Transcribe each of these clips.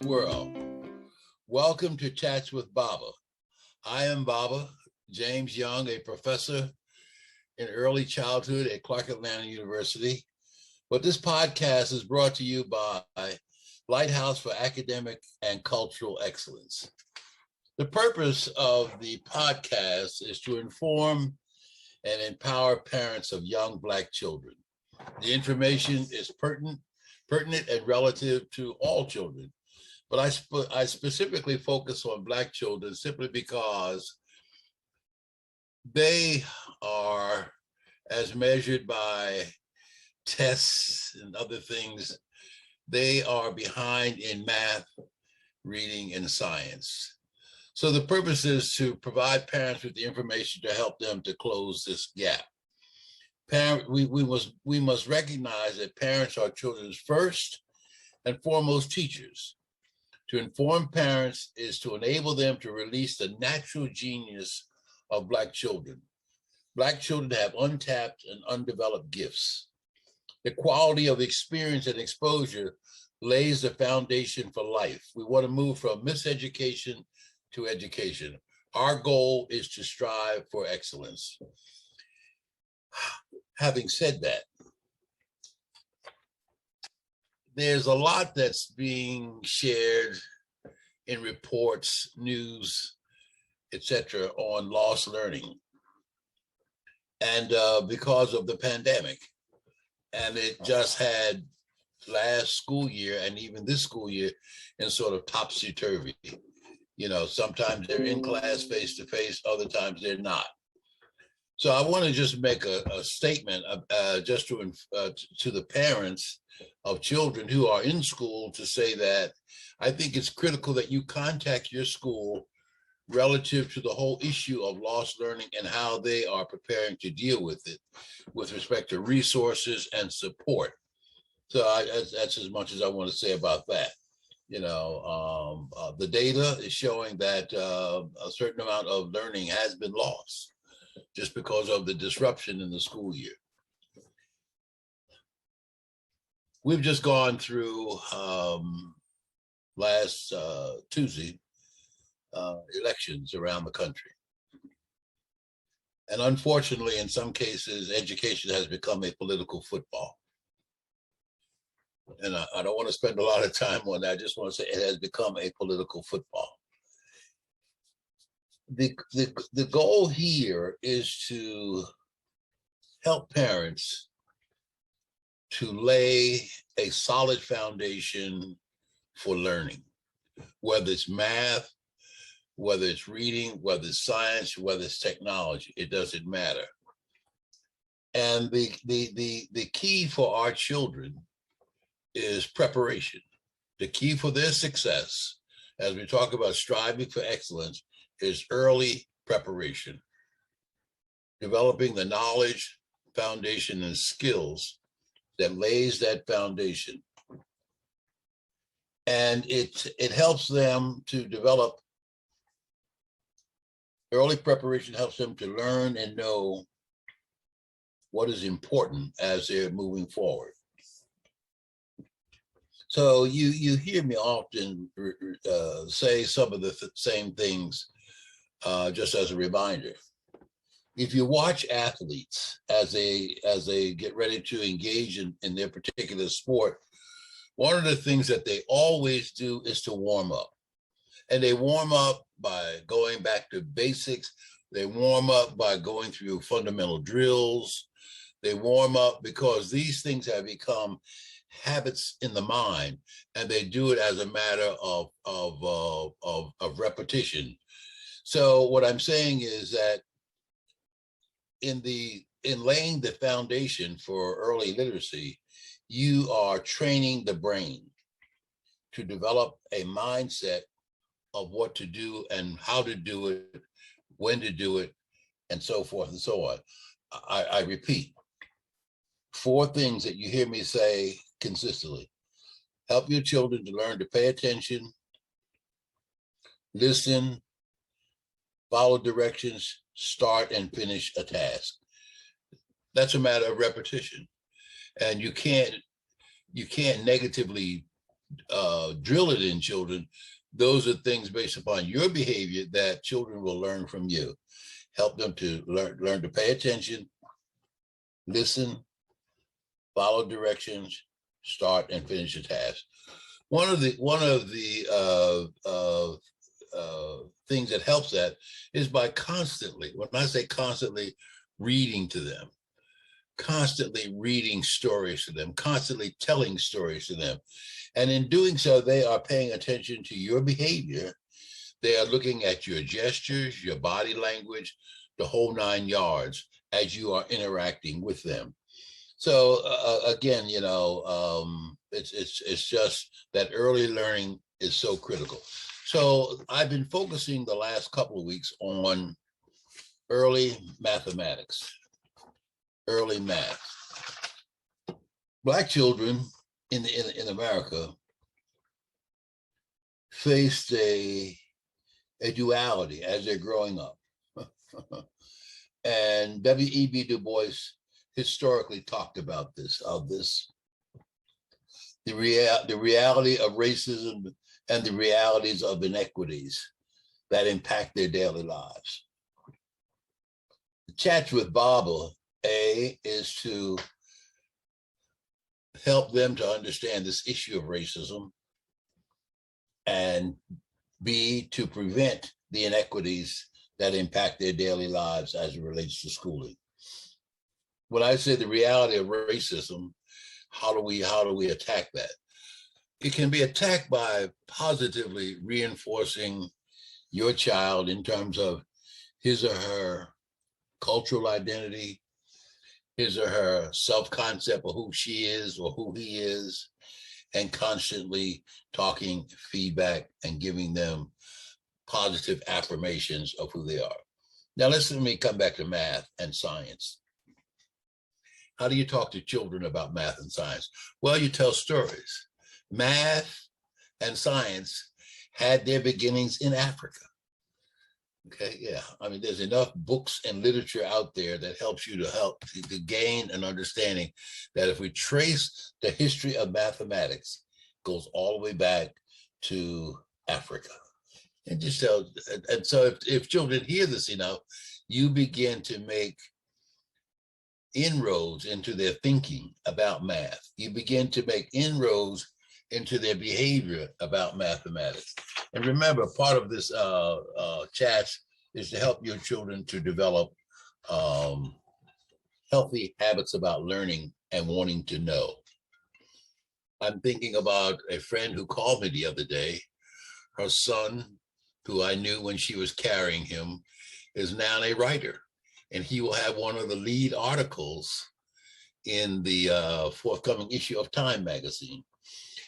world. Welcome to Chats with Baba. I am Baba, James Young, a professor in early childhood at Clark Atlanta University. But this podcast is brought to you by Lighthouse for Academic and Cultural Excellence. The purpose of the podcast is to inform and empower parents of young Black children. The information is pertinent and relative to all children. But I specifically focus on Black children simply because they are, as measured by tests and other things, they are behind in math, reading, and science. So the purpose is to provide parents with the information to help them to close this gap. We must recognize that parents are children's first and foremost teachers. To inform parents is to enable them to release the natural genius of Black children. Black children have untapped and undeveloped gifts. The quality of experience and exposure lays the foundation for life. We want to move from miseducation to education. Our goal is to strive for excellence. Having said that, there's a lot that's being shared in reports, news, etc., on lost learning. And because of the pandemic. And it just had last school year and even this school year in sort of topsy-turvy. You know, sometimes they're in class face-to-face, other times they're not. So I want to just make a statement just to the parents of children who are in school to say that I think it's critical that you contact your school relative to the whole issue of lost learning and how they are preparing to deal with it with respect to resources and support. So that's as much as I want to say about that. You know, the data is showing that a certain amount of learning has been lost just because of the disruption in the school year. We've just gone through last Tuesday elections around the country. And unfortunately, in some cases, education has become a political football. And I don't want to spend a lot of time on that. I just want to say it has become a political football. The goal here is to help parents to lay a solid foundation for learning, whether it's math, whether it's reading, whether it's science, whether it's technology, it doesn't matter. And the key for our children is preparation. The key for their success, as we talk about striving for excellence, is early preparation. Developing the knowledge, foundation, and skills that lays that foundation. And it helps them to develop. Early preparation helps them to learn and know what is important as they're moving forward. So you hear me often say some of the same things just as a reminder. If you watch athletes as they get ready to engage in their particular sport, one of the things that they always do is to warm up. And they warm up by going back to basics. They warm up by going through fundamental drills. They warm up because these things have become habits in the mind, and they do it as a matter of repetition. So what I'm saying is that in laying the foundation for early literacy, you are training the brain to develop a mindset of what to do and how to do it, when to do it, and so forth and so on. I repeat, 4 things that you hear me say consistently. Help your children to learn to pay attention, listen, follow directions, start and finish a task. That's a matter of repetition. And you can't negatively drill it in children, those are things based upon your behavior that children will learn from you. Help them to learn to pay attention, listen, follow directions, start and finish a task. One of the things that helps that is by constantly, when I say constantly, reading to them, constantly reading stories to them, constantly telling stories to them. And in doing so, they are paying attention to your behavior. They are looking at your gestures, your body language, the whole 9 yards as you are interacting with them. So again, it's just that early learning is so critical. So I've been focusing the last couple of weeks on early mathematics, early math. Black children in America faced a duality as they're growing up. And W.E.B. Du Bois historically talked about the reality of racism and the realities of inequities that impact their daily lives. The Chats with Baba, A, is to help them to understand this issue of racism, and B, to prevent the inequities that impact their daily lives as it relates to schooling. When I say the reality of racism, how do we attack that? It can be attacked by positively reinforcing your child in terms of his or her cultural identity, his or her self-concept of who she is or who he is, and constantly talking feedback and giving them positive affirmations of who they are. Now, let me come back to math and science. How do you talk to children about math and science? Well, you tell stories. Math and science had their beginnings in Africa. Okay, yeah. I mean, there's enough books and literature out there that helps you to gain an understanding that if we trace the history of mathematics, it goes all the way back to Africa. And so if children hear this enough, you begin to make inroads into their thinking about math. You begin to make inroads into their behavior about mathematics. And remember, part of this chat is to help your children to develop healthy habits about learning and wanting to know. I'm thinking about a friend who called me the other day. Her son, who I knew when she was carrying him, is now a writer. And he will have one of the lead articles in the forthcoming issue of Time magazine.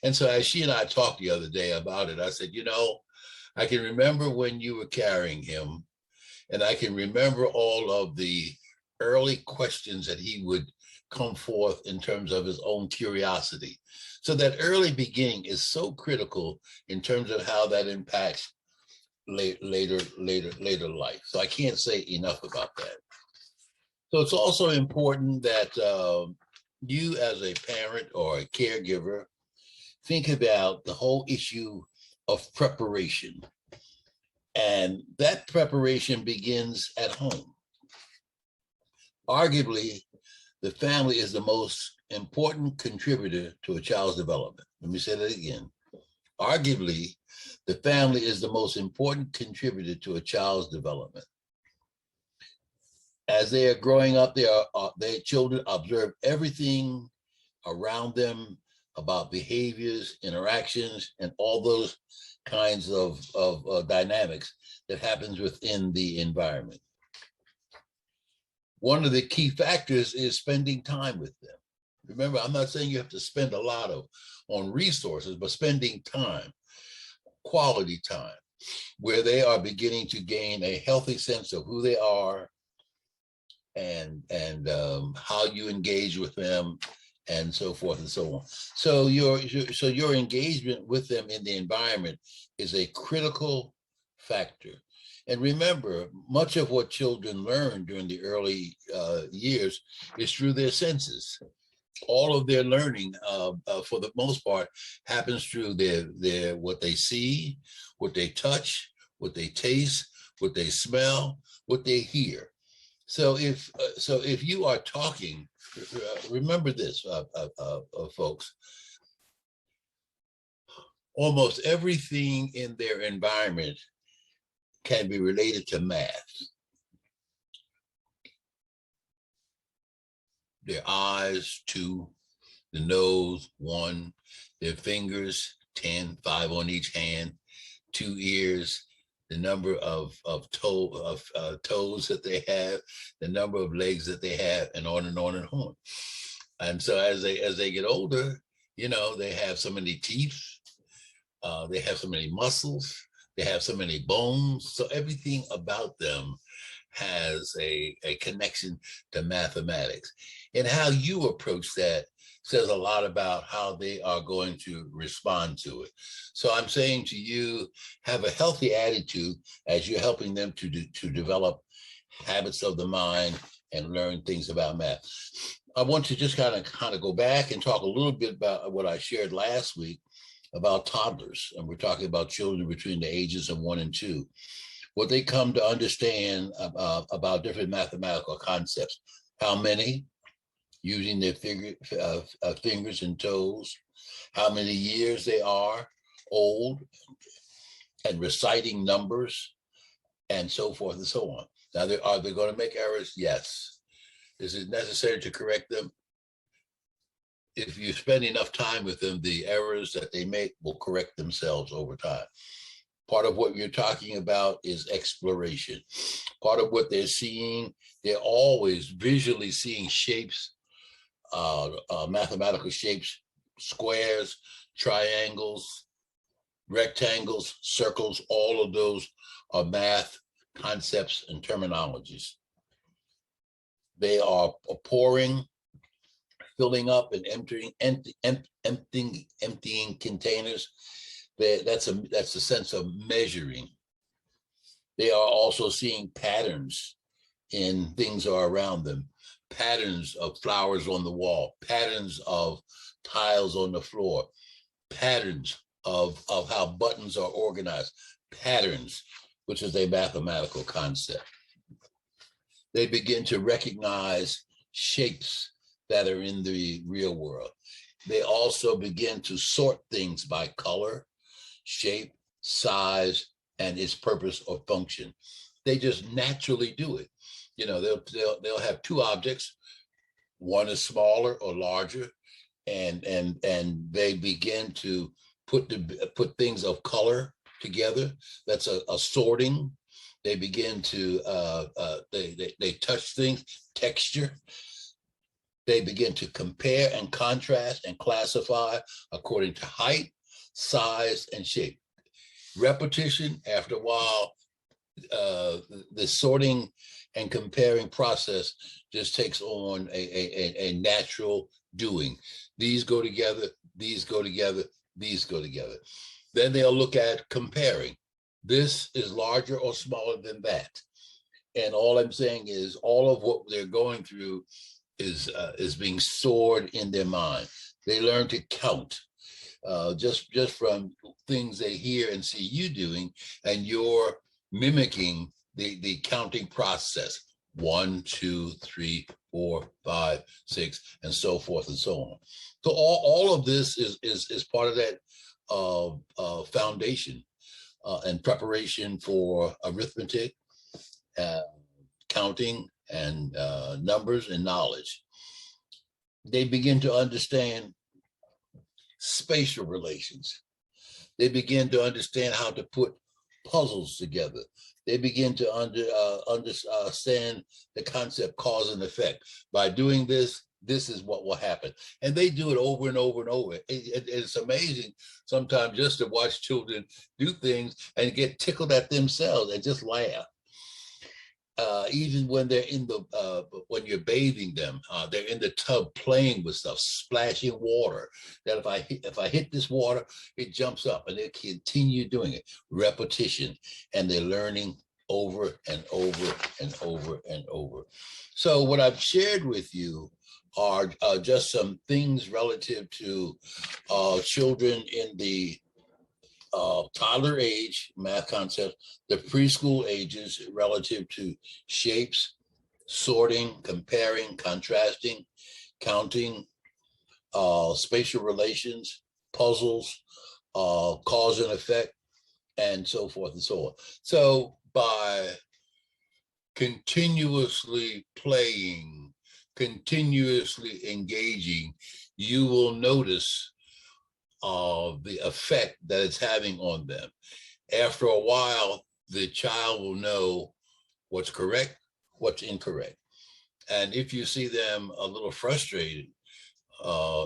And so as she and I talked the other day about it, I said, I can remember when you were carrying him, and I can remember all of the early questions that he would come forth in terms of his own curiosity. So that early beginning is so critical in terms of how that impacts later life. So I can't say enough about that. So it's also important that you as a parent or a caregiver think about the whole issue of preparation. And that preparation begins at home. Arguably, the family is the most important contributor to a child's development. Let me say that again. Arguably, the family is the most important contributor to a child's development. As they are growing up, their children observe everything around them about behaviors, interactions, and all those kinds of dynamics that happens within the environment. One of the key factors is spending time with them. Remember, I'm not saying you have to spend a lot on resources, but spending time, quality time, where they are beginning to gain a healthy sense of who they are and how you engage with them, and so forth and so on. So your engagement with them in the environment is a critical factor. And remember, much of what children learn during the early years is through their senses. all of their learning, for the most part, happens through their what they see, what they touch, what they taste, what they smell, what they hear. So if you are talking, remember this, folks. Almost everything in their environment can be related to math. Their eyes, 2, the nose, 1, their fingers, 10, 5 on each hand, 2 ears, the number of toes that they have, the number of legs that they have, and on and on and on. And so as they get older, they have so many teeth, they have so many muscles, they have so many bones. So everything about them has a connection to mathematics. And how you approach that says a lot about how they are going to respond to it. So I'm saying to you, have a healthy attitude as you're helping them to develop habits of the mind and learn things about math. I want to just kind of go back and talk a little bit about what I shared last week about toddlers. And we're talking about children between the ages of 1 and 2. What they come to understand about different mathematical concepts. How many? Using their fingers and toes. How many years they are old, and reciting numbers, and so forth and so on. Now, are they going to make errors? Yes. Is it necessary to correct them? If you spend enough time with them, the errors that they make will correct themselves over time. Part of what you're talking about is exploration. Part of what they're seeing, they're always visually seeing shapes, mathematical shapes, squares, triangles, rectangles, circles. All of those are math concepts and terminologies. They are pouring, filling up, and emptying containers. That's a sense of measuring. They are also seeing patterns in things that are around them, patterns of flowers on the wall, patterns of tiles on the floor, patterns of how buttons are organized, patterns, which is a mathematical concept. They begin to recognize shapes that are in the real world. They also begin to sort things by color, shape, size, and its purpose or function. They just naturally do it. They'll have 2 objects. One is smaller or larger, and they begin to put things of color together. That's a sorting. They begin to they touch things, texture. They begin to compare and contrast and classify according to height, size, and shape. Repetition, after a while, the sorting and comparing process just takes on a natural doing. These go together, these go together, these go together. Then they'll look at comparing. This is larger or smaller than that. And all I'm saying is all of what they're going through is being stored in their mind. They learn to count just from things they hear and see you doing, and you're mimicking the counting process. 1, 2, 3, 4, 5, 6, and so forth and so on. So all of this is part of that foundation and preparation for arithmetic, counting, and numbers and knowledge. They begin to understand spatial relations. They begin to understand how to put puzzles together. They begin to understand the concept cause and effect. By doing this, this is what will happen. And they do it over and over and over. It's amazing sometimes just to watch children do things and get tickled at themselves and just laugh. Even when they're when you're bathing them, they're in the tub playing with stuff, splashing water. That if I hit this water, it jumps up, and they continue doing it. Repetition, and they're learning over and over and over and over. So what I've shared with you are just some things relative to children in the toddler age math concepts, the preschool ages relative to shapes, sorting, comparing, contrasting, counting, spatial relations, puzzles, cause and effect, and so forth and so on. So by continuously playing, continuously engaging, you will notice the effect that it's having on them. After a while, the child will know what's correct, what's incorrect. And if you see them a little frustrated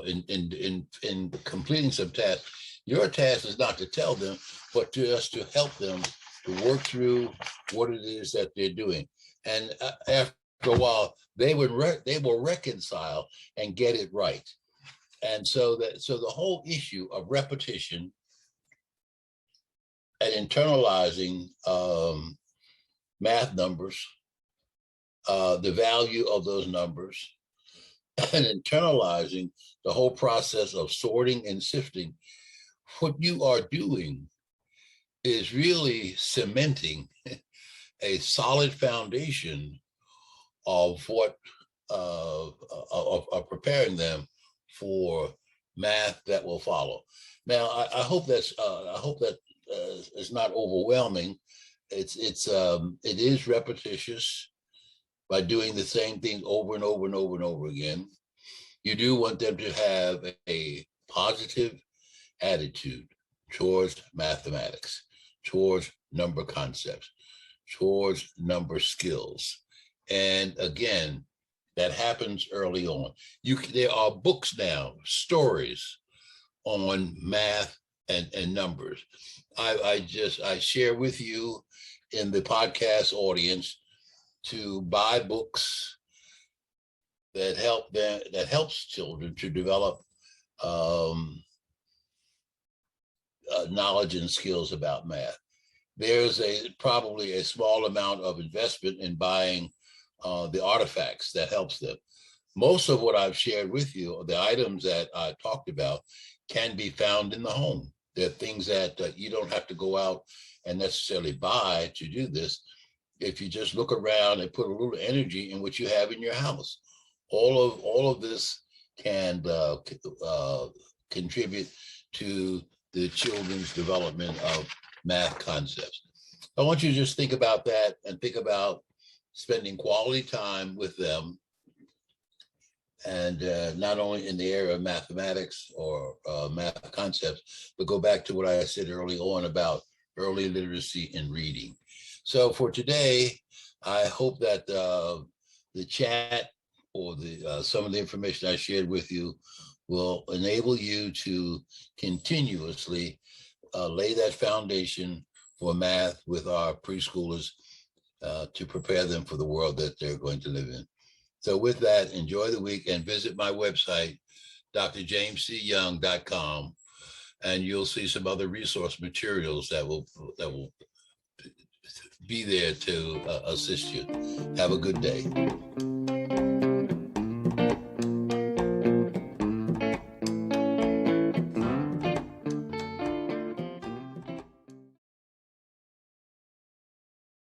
in completing some tasks, your task is not to tell them, but just to help them to work through what it is that they're doing. And after a while, they will reconcile and get it right. And so the whole issue of repetition and internalizing math numbers, the value of those numbers, and internalizing the whole process of sorting and sifting, what you are doing is really cementing a solid foundation of what of preparing them for math that will follow. Now, I hope that it's not overwhelming. It is repetitious by doing the same thing over and over and over and over again. You do want them to have a positive attitude towards mathematics, towards number concepts, towards number skills. And again, that happens early on. There are books now, stories on math and numbers. I share with you in the podcast audience to buy books that helps children to develop knowledge and skills about math. There's probably a small amount of investment in buying the artifacts that helps them. Most of what I've shared with you, the items that I talked about, can be found in the home. They're things that you don't have to go out and necessarily buy to do this. If you just look around and put a little energy in what you have in your house, all of this can contribute to the children's development of math concepts. I want you to just think about that and think about spending quality time with them, and not only in the area of mathematics or math concepts, but go back to what I said early on about early literacy in reading. So for today, I hope that the chat or some of the information I shared with you will enable you to continuously lay that foundation for math with our preschoolers to prepare them for the world that they're going to live in. So with that, enjoy the week and visit my website, drjamescyoung.com, and you'll see some other resource materials that will be there to assist you. Have a good day.